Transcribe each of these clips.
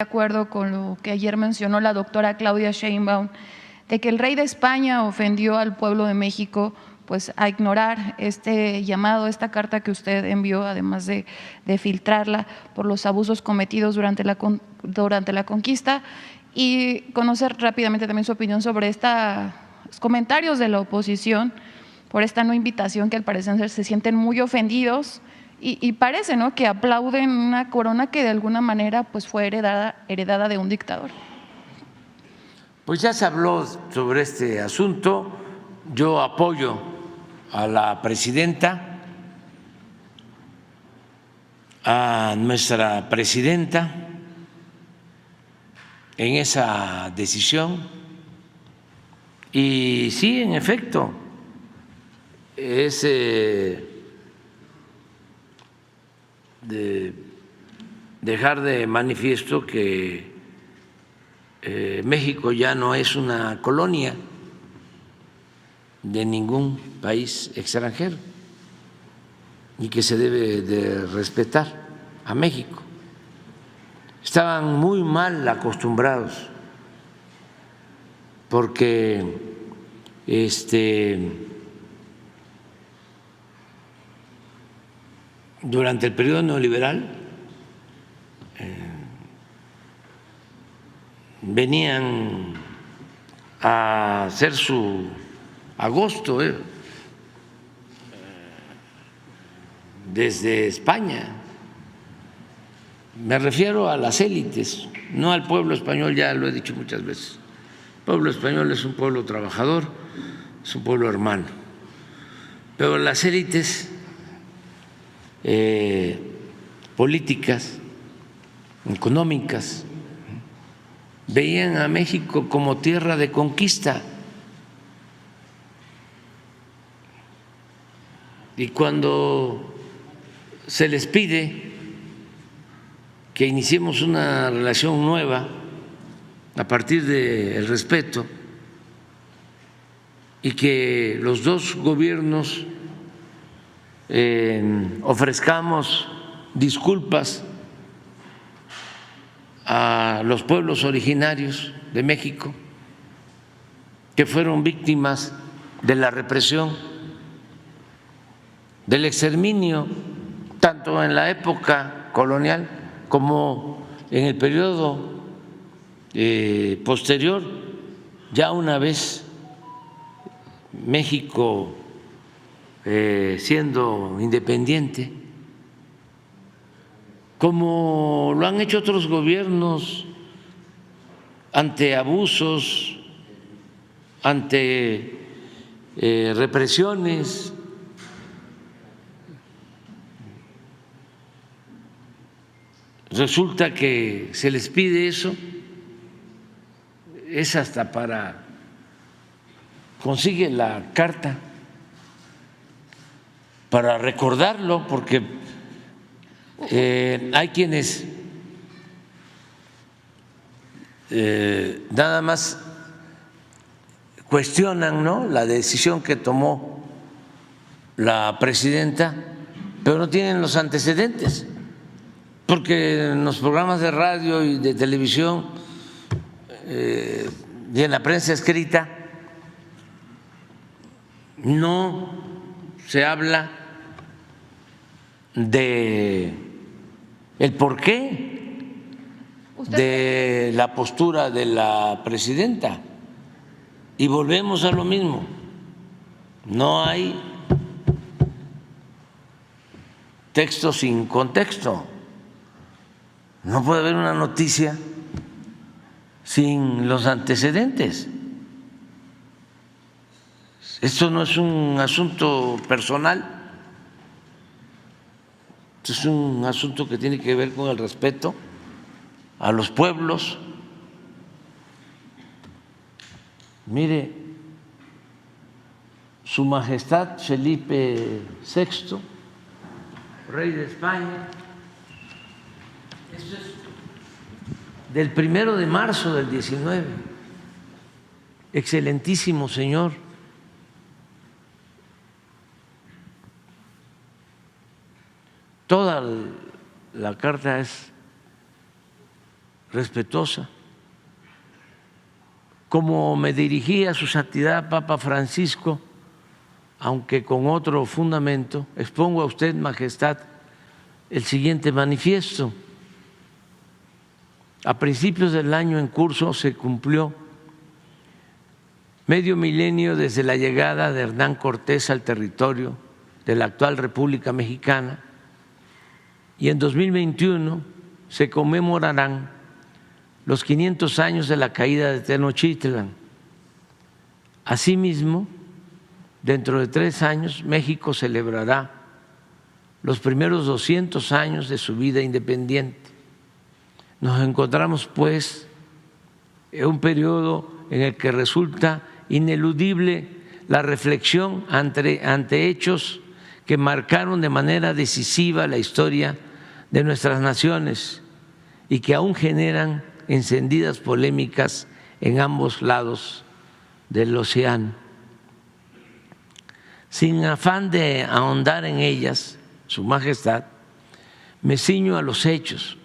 de acuerdo con lo que ayer mencionó la doctora Claudia Sheinbaum, de que el rey de España ofendió al pueblo de México, pues a ignorar este llamado, esta carta que usted envió, además de filtrarla por los abusos cometidos durante la conquista, y conocer rápidamente también su opinión sobre estos comentarios de la oposición por esta no invitación, que al parecer se sienten muy ofendidos y parece, ¿no?, que aplauden una corona que de alguna manera pues fue heredada de un dictador. Pues ya se habló sobre este asunto. Yo apoyo a la presidenta, a nuestra presidenta en esa decisión. Y sí, en efecto, es de dejar de manifiesto que México ya no es una colonia de ningún país extranjero y que se debe de respetar a México. Estaban muy mal acostumbrados porque durante el periodo neoliberal venían a hacer su agosto desde España. Me refiero a las élites, no al pueblo español, ya lo he dicho muchas veces. El pueblo español es un pueblo trabajador, es un pueblo hermano, pero las élites políticas, económicas, veían a México como tierra de conquista. Y cuando se les pide que iniciemos una relación nueva a partir del respeto y que los dos gobiernos ofrezcamos disculpas a los pueblos originarios de México que fueron víctimas de la represión, del exterminio, tanto en la época colonial como en el periodo posterior, ya una vez México siendo independiente, como lo han hecho otros gobiernos ante abusos, ante represiones. Resulta que se les pide eso, es hasta para consigue la carta para recordarlo, porque hay quienes nada más cuestionan, ¿no?, la decisión que tomó la presidenta, pero no tienen los antecedentes, porque en los programas de radio y de televisión y en la prensa escrita no se habla de el porqué de la postura de la presidenta. Y volvemos a lo mismo, no hay texto sin contexto. No puede haber una noticia sin los antecedentes. Esto no es un asunto personal, es un asunto que tiene que ver con el respeto a los pueblos. Mire, Su Majestad Felipe VI, rey de España, esto es del 1 de marzo del 19, excelentísimo señor. Toda la carta es respetuosa. Como me dirigía a su santidad Papa Francisco, aunque con otro fundamento, expongo a usted, Majestad, el siguiente manifiesto. A principios del año en curso se cumplió medio milenio desde la llegada de Hernán Cortés al territorio de la actual República Mexicana y en 2021 se conmemorarán los 500 años de la caída de Tenochtitlan. Asimismo, dentro de 3 años, México celebrará los primeros 200 años de su vida independiente. Nos encontramos, pues, en un periodo en el que resulta ineludible la reflexión ante hechos que marcaron de manera decisiva la historia de nuestras naciones y que aún generan encendidas polémicas en ambos lados del océano. Sin afán de ahondar en ellas, Su Majestad, me ciño a los hechos.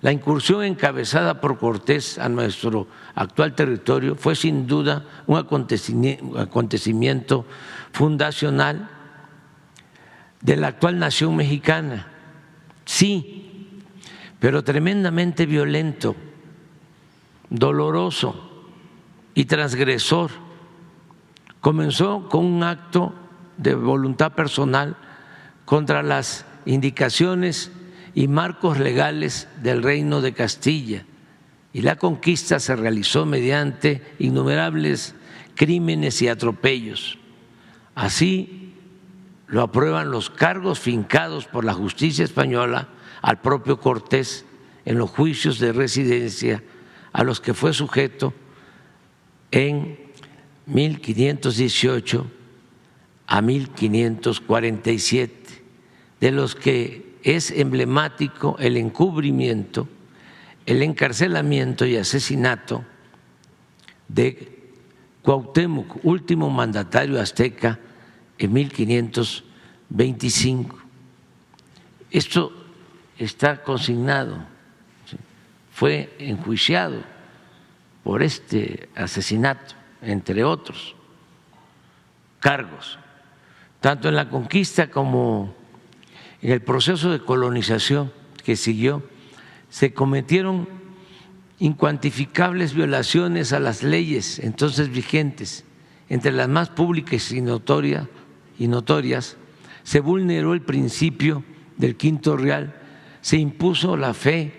La incursión encabezada por Cortés a nuestro actual territorio fue sin duda un acontecimiento fundacional de la actual nación mexicana, sí, pero tremendamente violento, doloroso y transgresor. Comenzó con un acto de voluntad personal contra las indicaciones y marcos legales del Reino de Castilla, y la conquista se realizó mediante innumerables crímenes y atropellos. Así lo aprueban los cargos fincados por la justicia española al propio Cortés en los juicios de residencia a los que fue sujeto en 1518 a 1547, de los que es emblemático el encubrimiento, el encarcelamiento y asesinato de Cuauhtémoc, último mandatario azteca, en 1525. Esto está consignado, fue enjuiciado por este asesinato, entre otros cargos, tanto en la conquista como en el proceso de colonización que siguió. Se cometieron incuantificables violaciones a las leyes entonces vigentes. Entre las más públicas y notorias, se vulneró el principio del quinto real, se impuso la fe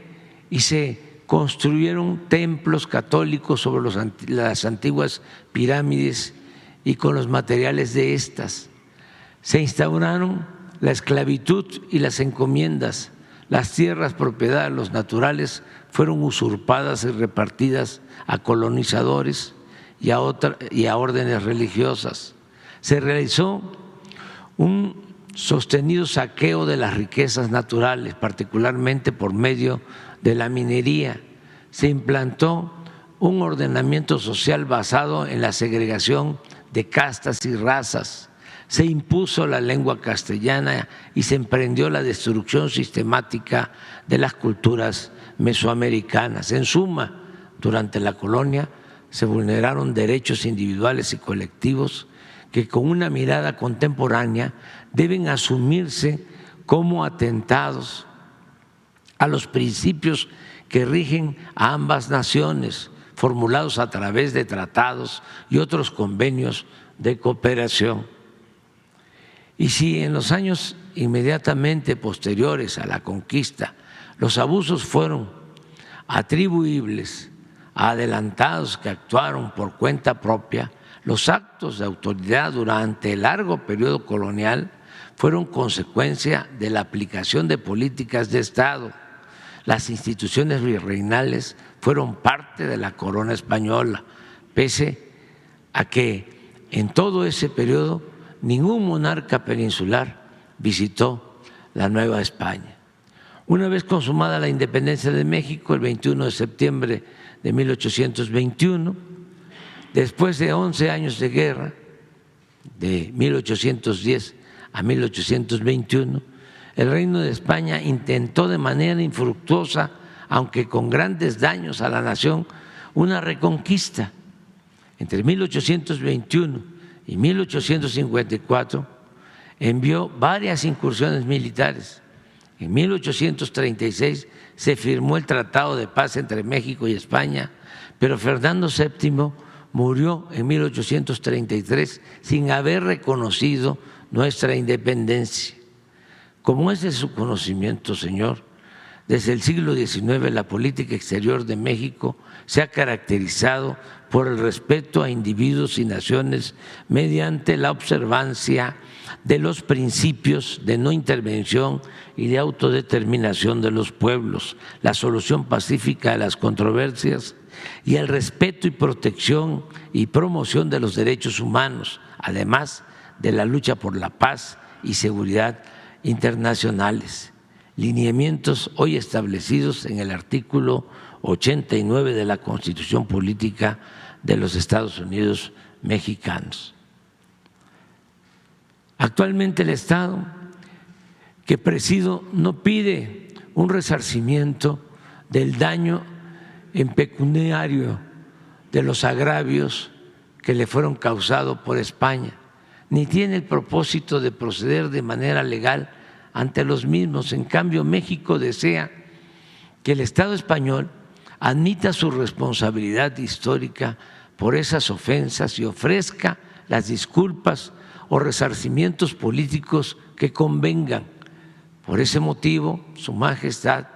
y se construyeron templos católicos sobre las antiguas pirámides y con los materiales de estas. Se instauraron la esclavitud y las encomiendas. Las tierras propiedad de los naturales fueron usurpadas y repartidas a colonizadores y a órdenes religiosas. Se realizó un sostenido saqueo de las riquezas naturales, particularmente por medio de la minería. Se implantó un ordenamiento social basado en la segregación de castas y razas. Se impuso la lengua castellana y se emprendió la destrucción sistemática de las culturas mesoamericanas. En suma, durante la colonia se vulneraron derechos individuales y colectivos que con una mirada contemporánea deben asumirse como atentados a los principios que rigen a ambas naciones, formulados a través de tratados y otros convenios de cooperación. Y si en los años inmediatamente posteriores a la conquista los abusos fueron atribuibles a adelantados que actuaron por cuenta propia, los actos de autoridad durante el largo periodo colonial fueron consecuencia de la aplicación de políticas de Estado. Las instituciones virreinales fueron parte de la corona española, pese a que en todo ese periodo ningún monarca peninsular visitó la Nueva España. Una vez consumada la independencia de México, el 21 de septiembre de 1821, después de 11 años de guerra, de 1810 a 1821, el Reino de España intentó de manera infructuosa aunque con grandes daños a la nación, una reconquista. Entre 1821 y 1854 envió varias incursiones militares. En 1836 se firmó el Tratado de Paz entre México y España, pero Fernando VII murió en 1833 sin haber reconocido nuestra independencia. Como es de su conocimiento, señor, desde el siglo XIX la política exterior de México se ha caracterizado por el respeto a individuos y naciones mediante la observancia de los principios de no intervención y de autodeterminación de los pueblos, la solución pacífica de las controversias y el respeto y protección y promoción de los derechos humanos, además de la lucha por la paz y seguridad internacionales, lineamientos hoy establecidos en el artículo 89 de la Constitución Política de los Estados Unidos Mexicanos. Actualmente el Estado que presido no pide un resarcimiento del daño en pecuniario de los agravios que le fueron causados por España, ni tiene el propósito de proceder de manera legal ante los mismos. En cambio, México desea que el Estado español admita su responsabilidad histórica por esas ofensas y ofrezca las disculpas o resarcimientos políticos que convengan. Por ese motivo, Su Majestad,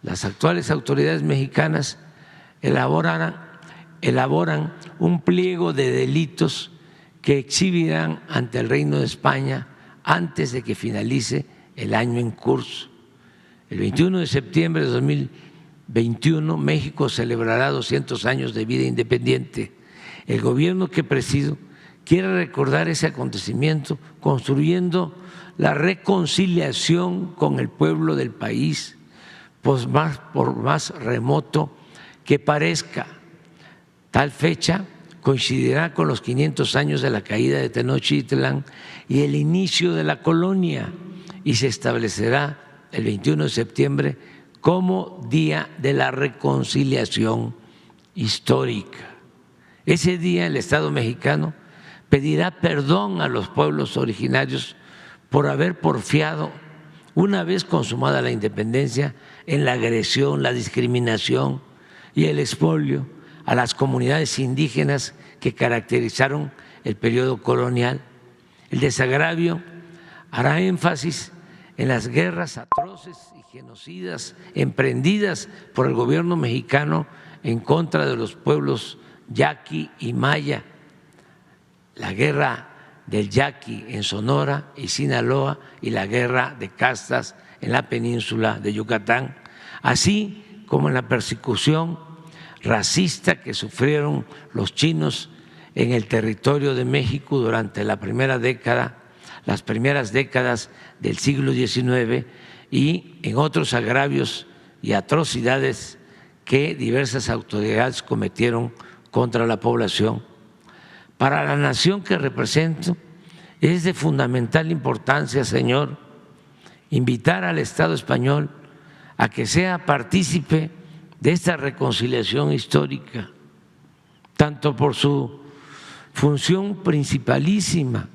las actuales autoridades mexicanas elaboran un pliego de delitos que exhibirán ante el Reino de España antes de que finalice el año en curso. El 21 de septiembre de 2021, México celebrará 200 años de vida independiente. El gobierno que presido quiere recordar ese acontecimiento construyendo la reconciliación con el pueblo del país, por más remoto que parezca. Tal fecha coincidirá con los 500 años de la caída de Tenochtitlan y el inicio de la colonia, y se establecerá el 21 de septiembre como Día de la Reconciliación Histórica. Ese día el Estado mexicano pedirá perdón a los pueblos originarios por haber porfiado, una vez consumada la independencia, en la agresión, la discriminación y el expolio a las comunidades indígenas que caracterizaron el periodo colonial. El desagravio hará énfasis en las guerras atroces y genocidas emprendidas por el gobierno mexicano en contra de los pueblos yaqui y maya, la guerra del Yaqui en Sonora y Sinaloa y la guerra de castas en la península de Yucatán, así como en la persecución racista que sufrieron los chinos en el territorio de México durante las primeras décadas del siglo XIX y en otros agravios y atrocidades que diversas autoridades cometieron contra la población. Para la nación que represento es de fundamental importancia, señor, invitar al Estado español a que sea partícipe de esta reconciliación histórica, tanto por su función principalísima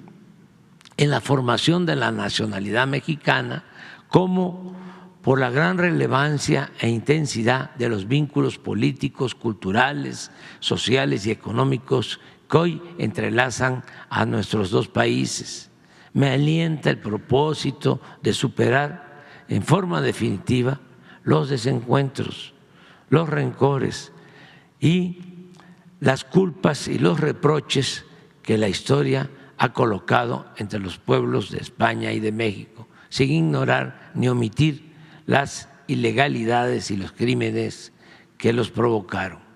en la formación de la nacionalidad mexicana, como por la gran relevancia e intensidad de los vínculos políticos, culturales, sociales y económicos que hoy entrelazan a nuestros dos países. Me alienta el propósito de superar en forma definitiva los desencuentros, los rencores y las culpas y los reproches que la historia ha colocado entre los pueblos de España y de México, sin ignorar ni omitir las ilegalidades y los crímenes que los provocaron.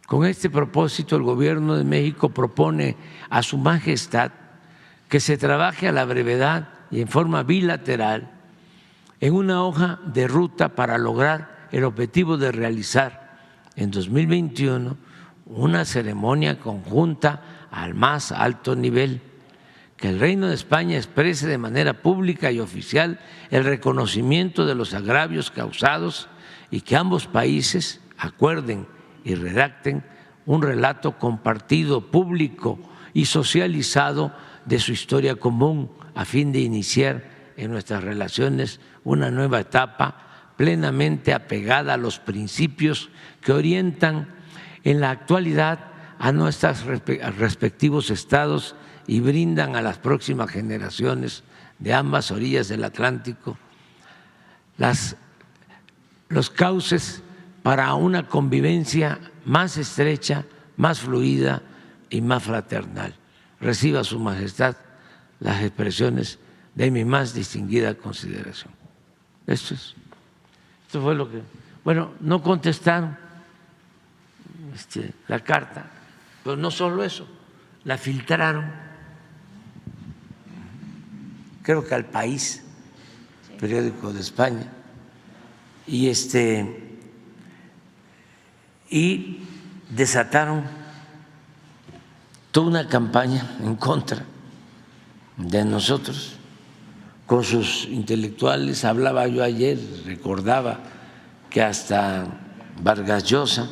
Con este propósito, el Gobierno de México propone a Su Majestad que se trabaje a la brevedad y en forma bilateral en una hoja de ruta para lograr el objetivo de realizar en 2021 una ceremonia conjunta al más alto nivel que el Reino de España exprese de manera pública y oficial el reconocimiento de los agravios causados y que ambos países acuerden y redacten un relato compartido, público y socializado de su historia común a fin de iniciar en nuestras relaciones una nueva etapa plenamente apegada a los principios que orientan en la actualidad a nuestros respectivos estados y brindan a las próximas generaciones de ambas orillas del Atlántico los cauces para una convivencia más estrecha, más fluida y más fraternal. Reciba Su Majestad las expresiones de mi más distinguida consideración. Esto fue lo que… Bueno, no contestaron la carta, pero no solo eso, la filtraron, creo que al País, periódico de España, y desataron toda una campaña en contra de nosotros con sus intelectuales. Hablaba yo ayer, recordaba que hasta Vargas Llosa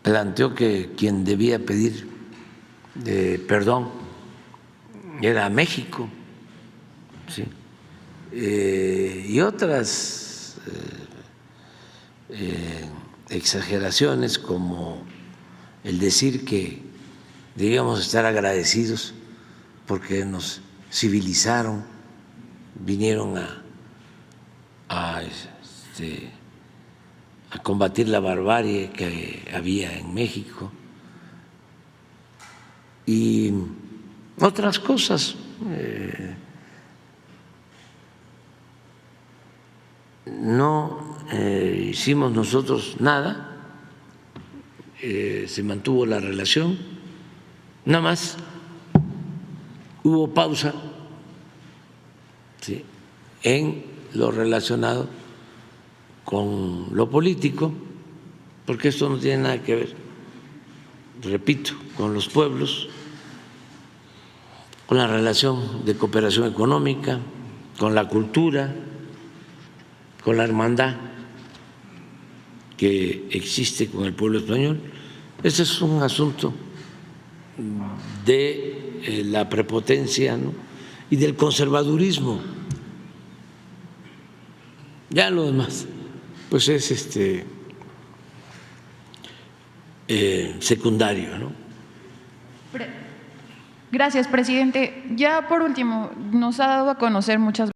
planteó que quien debía pedir perdón era México, ¿sí? Y otras exageraciones como el decir que debíamos estar agradecidos porque nos civilizaron, vinieron a combatir la barbarie que había en México y otras cosas. No hicimos nosotros nada, se mantuvo la relación, nada más hubo pausa, ¿sí?, en lo relacionado con lo político, porque esto no tiene nada que ver, repito, con los pueblos, con la relación de cooperación económica, con la cultura, con la hermandad que existe con el pueblo español. Ese es un asunto de la prepotencia, ¿no?, y del conservadurismo. Ya lo demás pues es secundario, ¿no? Gracias, presidente. Ya por último, nos ha dado a conocer muchas